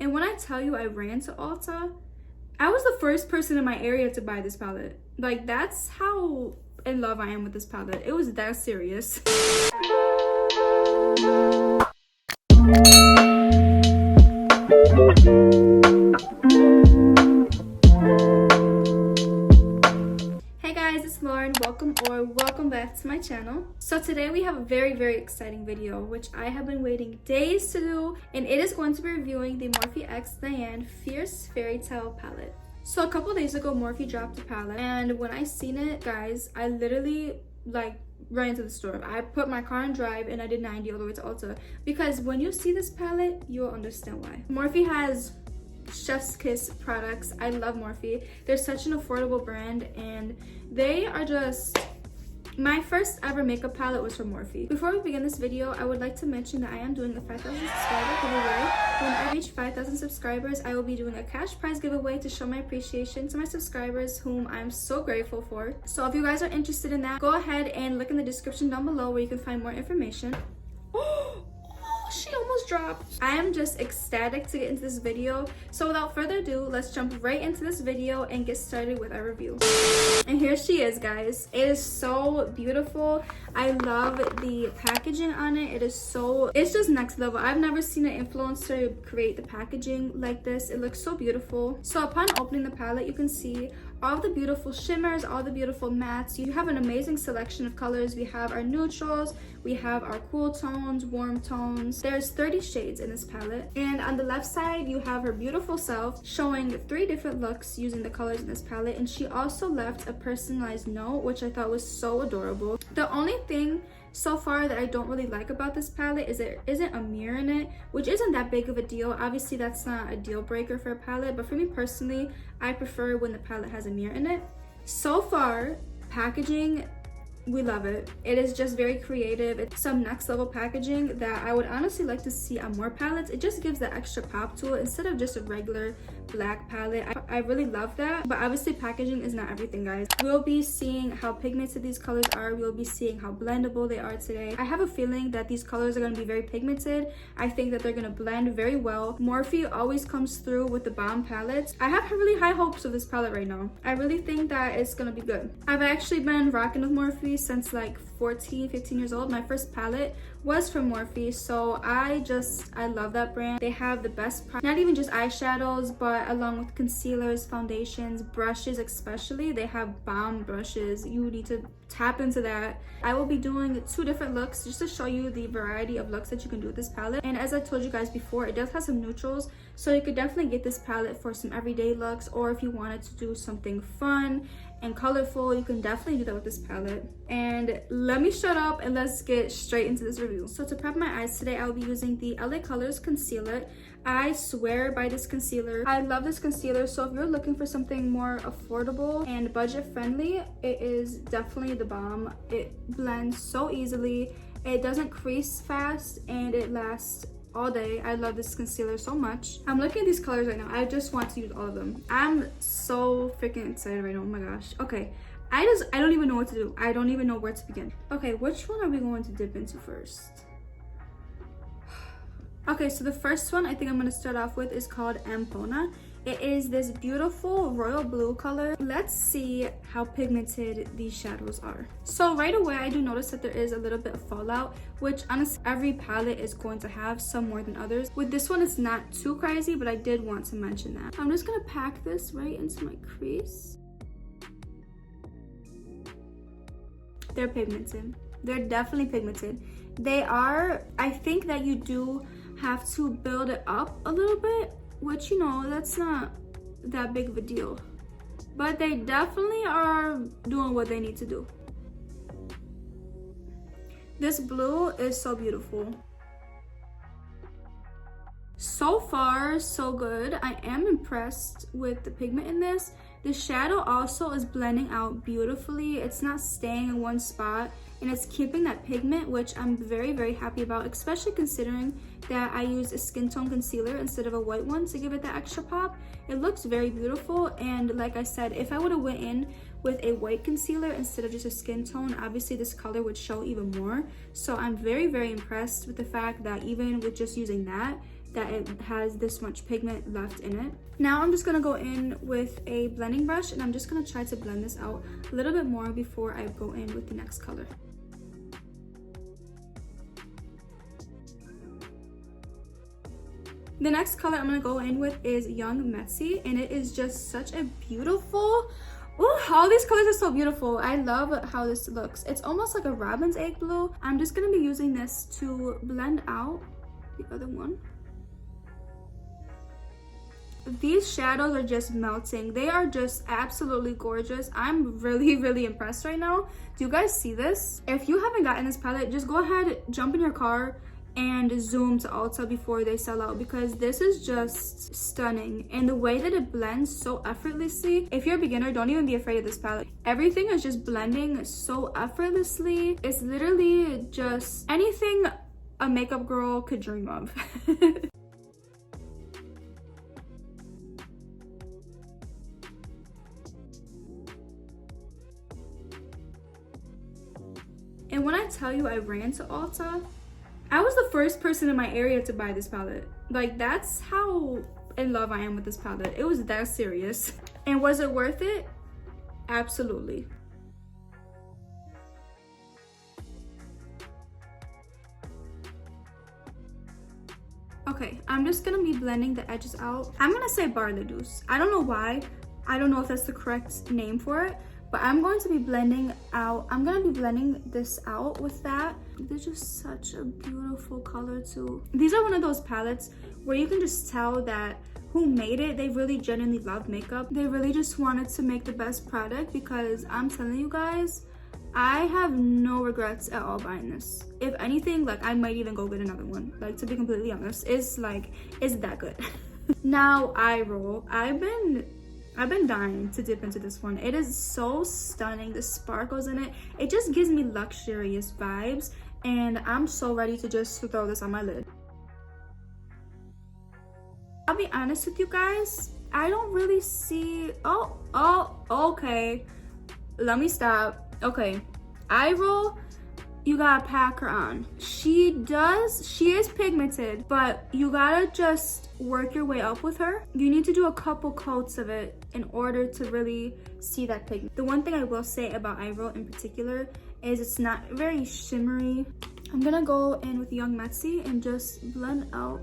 And when I tell you I ran to Ulta, I was the first person in my area to buy this palette. Like, that's how in love I am with this palette. It was that serious. Hey guys, it's Lauren. Welcome back to my channel. So today we have a very exciting video which I have been waiting days to do, and it is going to be reviewing the MORPHE X NYANE Fierce Fairy Tale palette. So a couple days ago MORPHE dropped a palette, and when I seen it, guys, I literally ran to the store. I put my car in drive and I did 90 all the way to Ulta, because when you see this palette you'll understand why. MORPHE has chef's kiss products. I love MORPHE. They're such an affordable brand, and they are just my first ever makeup palette was from MORPHE. Before we begin this video, I would like to mention that I am doing a 5,000 subscriber giveaway. When I reach 5,000 subscribers, I will be doing a cash prize giveaway to show my appreciation to my subscribers, whom I'm so grateful for. So if you guys are interested in that, go ahead and look in the description down below where you can find more information. She almost dropped. I am just ecstatic to get into this video. So without further ado, let's jump right into this video and get started with our review. And here she is, guys. It is so beautiful. I love the packaging on it. It's just next level. I've never seen an influencer create the packaging like this. It looks so beautiful. So upon opening the palette, you can see all the beautiful shimmers, all the beautiful mattes. You have an amazing selection of colors. We have our neutrals, we have our cool tones, warm tones. There's 30 shades in this palette. And on the left side, you have her beautiful self showing 3 different looks using the colors in this palette. And she also left a personalized note, which I thought was so adorable. The only thing so far that I don't really like about this palette is there isn't a mirror in it, which isn't that big of a deal. Obviously that's not a deal breaker for a palette, but for me personally, I prefer when the palette has a mirror in it. So far, packaging, we love it. It is just very creative. It's some next level packaging that I would honestly like to see on more palettes. It just gives that extra pop to it instead of just a regular black palette. I really love that, but obviously packaging is not everything, guys. We'll be seeing how pigmented these colors are. We'll be seeing how blendable they are today. I have a feeling that these colors are going to be very pigmented. I think that they're going to blend very well. MORPHE always comes through with the bomb palettes. I have really high hopes of this palette right now. I really think that it's going to be good. I've actually been rocking with MORPHE since like 15 years old. My first palette was from MORPHE, so I love that brand. They have the best not even just eyeshadows, but along with concealers, foundations, brushes especially. They have bomb brushes. You need to tap into that. I will be doing 2 different looks just to show you the variety of looks that you can do with this palette. And as I told you guys before, it does have some neutrals, so you could definitely get this palette for some everyday looks, or if you wanted to do something fun and colorful, you can definitely do that with this palette. And let me shut up and let's get straight into this review. So to prep my eyes today, I'll be using the LA Colors concealer. I swear by this concealer. I love this concealer, so if you're looking for something more affordable and budget friendly, it is definitely the bomb. It blends so easily, it doesn't crease fast, and it lasts all day. I love this concealer so much. I'm looking at these colors right now. I just want to use all of them. I'm so freaking excited right now. Oh my gosh. Okay, I don't even know what to do. I don't even know where to begin. Okay, which one are we going to dip into first? Okay, so the first one I think I'm going to start off with is called Ampona. It is this beautiful royal blue color. Let's see how pigmented these shadows are. So right away, I do notice that there is a little bit of fallout, which honestly, every palette is going to have some more than others. With this one, it's not too crazy, but I did want to mention that. I'm just gonna pack this right into my crease. They're pigmented. They're definitely pigmented. They are, I think that you do have to build it up a little bit, which, you know, that's not that big of a deal, but they definitely are doing what they need to do. This blue is so beautiful. So far, so good. I am impressed with the pigment in this. The shadow also is blending out beautifully. It's not staying in one spot, and it's keeping that pigment, which I'm very happy about, especially considering that I used a skin tone concealer instead of a white one to give it that extra pop. It looks very beautiful, and like I said, if I would have went in with a white concealer instead of just a skin tone, obviously this color would show even more. So I'm very impressed with the fact that even with just using that, that it has this much pigment left in it. Now I'm just gonna go in with a blending brush and I'm just gonna try to blend this out a little bit more before I go in with the next color. The next color I'm gonna go in with is Young Metsy, and it is just such a beautiful, ooh, all these colors are so beautiful. I love how this looks. It's almost like a robin's egg blue. I'm just gonna be using this to blend out the other one. These shadows are just melting. They are just absolutely gorgeous. I'm really impressed right now. Do you guys see this? If you haven't gotten this palette, just go ahead, jump in your car and zoom to Ulta before they sell out, because this is just stunning. And the way that it blends so effortlessly, if you're a beginner, don't even be afraid of this palette. Everything is just blending so effortlessly. It's literally just anything a makeup girl could dream of. And when I tell you I ran to Ulta, I was the first person in my area to buy this palette. Like, that's how in love I am with this palette. It was that serious. And was it worth it? Absolutely. Okay, I'm just gonna be blending the edges out. I'm gonna say Barley Juice. I don't know why. I don't know if that's the correct name for it, but I'm going to be blending out. I'm gonna be blending this out with that. They're just such a beautiful color too. These are one of those palettes where you can just tell that who made it, they really genuinely love makeup. They really just wanted to make the best product, because I'm telling you guys, I have no regrets at all buying this. If anything, like, I might even go get another one. Like, to be completely honest, it's that good. Now, eye roll. I've been dying to dip into this one. It is so stunning. The sparkles in it, it just gives me luxurious vibes, and I'm so ready to just throw this on my lid. I'll be honest with you guys, I don't really see, okay, let me stop. Okay, eye roll, you gotta pack her on. She is pigmented, but you gotta just work your way up with her. You need to do a couple coats of it in order to really see that pigment. The one thing I will say about eye roll in particular is it's not very shimmery. I'm gonna go in with Young Metsy and just blend out.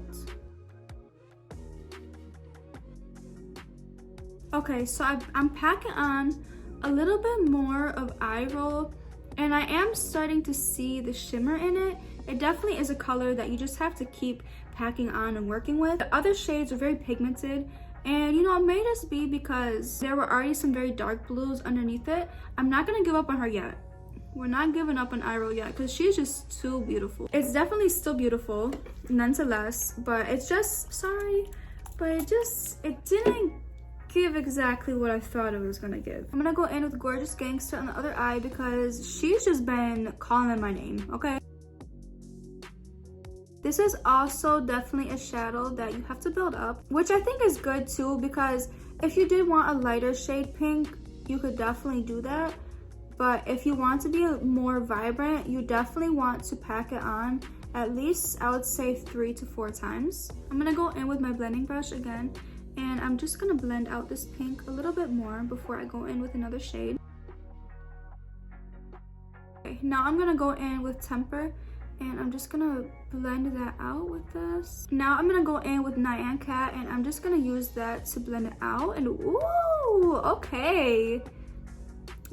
Okay, so I'm packing on a little bit more of eye roll, and I am starting to see the shimmer in it. It definitely is a color that you just have to keep packing on and working with. The other shades are very pigmented, and you know, it may just be because there were already some very dark blues underneath it. I'm not gonna give up on her yet. We're not giving up on eye roll yet, because she's just too beautiful. It's definitely still beautiful nonetheless, but it's just, sorry, but it didn't give exactly what I thought it was gonna give. I'm gonna go in with Gorgeous Gangster on the other eye, because she's just been calling my name, okay? This is also definitely a shadow that you have to build up, which I think is good too, because if you did want a lighter shade pink, you could definitely do that. But if you want to be more vibrant, you definitely want to pack it on at least, I would say, 3 to 4 times. I'm gonna go in with my blending brush again, and I'm just gonna blend out this pink a little bit more before I go in with another shade. Okay, now I'm gonna go in with Temper, and I'm just gonna blend that out with this. Now I'm gonna go in with Nyan Cat, and I'm just gonna use that to blend it out. And ooh, okay.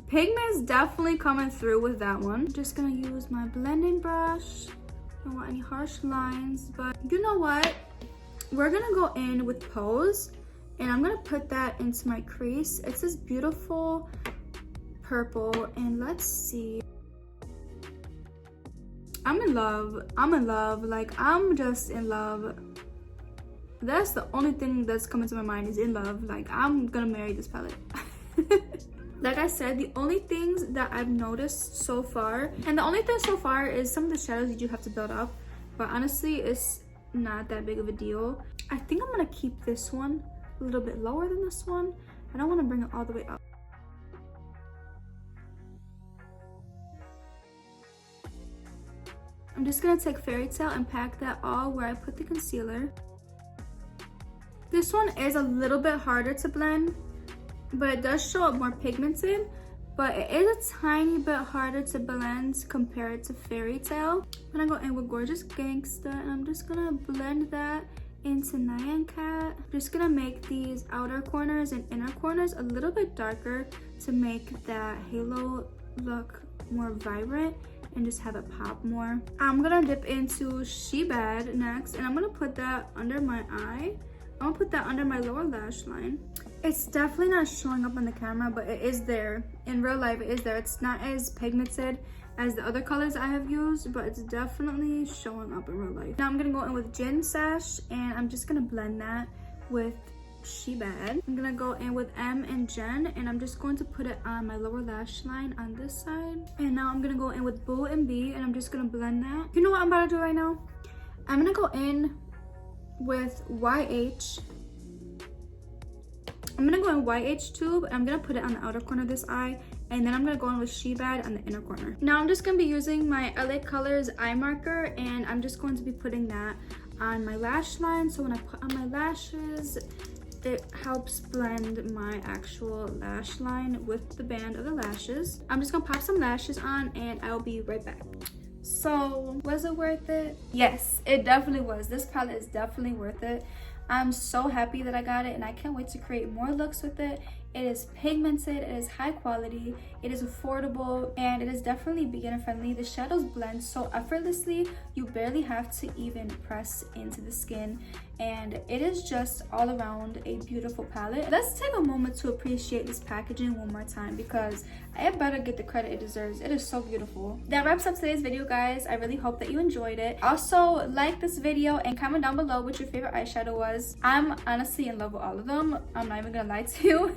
Pigment's definitely coming through with that one. Just gonna use my blending brush. I don't want any harsh lines, but you know what? We're gonna go in with Pose, and I'm gonna put that into my crease. It's this beautiful purple, and let's see. I'm in love, like, I'm just in love. That's the only thing that's coming to my mind, is in love. Like, I'm gonna marry this palette. Like I said, the only things that I've noticed so far, and the only thing so far, is some of the shadows you do have to build up, but honestly, it's not that big of a deal. I think I'm gonna keep this one a little bit lower than this one. I don't want to bring it all the way up. I'm just gonna take Fairy Tale and pack that all where I put the concealer. This one is a little bit harder to blend, but it does show up more pigmented, but it is a tiny bit harder to blend compared to Fairy Tale. I'm gonna go in with Gorgeous Gangsta, and I'm just gonna blend that into Nyan Cat. I'm just gonna make these outer corners and inner corners a little bit darker to make that halo look more vibrant and just have it pop more. I'm gonna dip into She Bad next, and I'm gonna put that under my eye. I'm gonna put that under my lower lash line. It's definitely not showing up on the camera, but it is there. In real life, it is there. It's not as pigmented as the other colors I have used, but it's definitely showing up in real life. Now I'm gonna go in with Gin Sash, and I'm just gonna blend that with She Bad. I'm gonna go in with M and Jen, and I'm just going to put it on my lower lash line on this side. And now I'm gonna go in with Boo and B, and I'm just gonna blend that. You know what I'm about to do right now? I'm gonna go in with YH. I'm gonna go in YH tube, and I'm gonna put it on the outer corner of this eye, and then I'm gonna go in with She Bad on the inner corner. Now I'm just gonna be using my LA Colors eye marker, and I'm just going to be putting that on my lash line. So when I put on my lashes, it helps blend my actual lash line with the band of the lashes. I'm just gonna pop some lashes on, and I'll be right back. So was it worth it? Yes, it definitely was. This palette is definitely worth it. I'm so happy that I got it, and I can't wait to create more looks with it. It is pigmented, it is high quality, it is affordable, and it is definitely beginner friendly. The shadows blend so effortlessly, you barely have to even press into the skin, and it is just all around a beautiful palette. Let's take a moment to appreciate this packaging one more time, because I better get the credit it deserves. It is so beautiful. That wraps up today's video, guys. I really hope that you enjoyed it. Also, like this video and comment down below what your favorite eyeshadow was. I'm honestly in love with all of them. I'm not even gonna lie to you.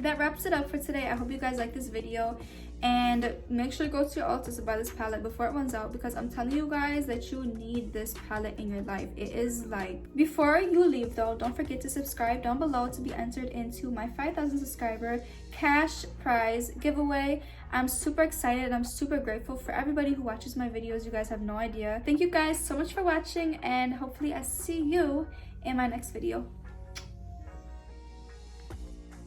That wraps it up for today. I hope you guys like this video, and make sure to go to your Ulta to buy this palette before it runs out, because I'm telling you guys that you need this palette in your life. It is like, before you leave though, don't forget to subscribe down below to be entered into my 5,000 subscriber cash prize giveaway. I'm super excited, and I'm super grateful for everybody who watches my videos. You guys have no idea. Thank you guys so much for watching, and hopefully I see you in my next video.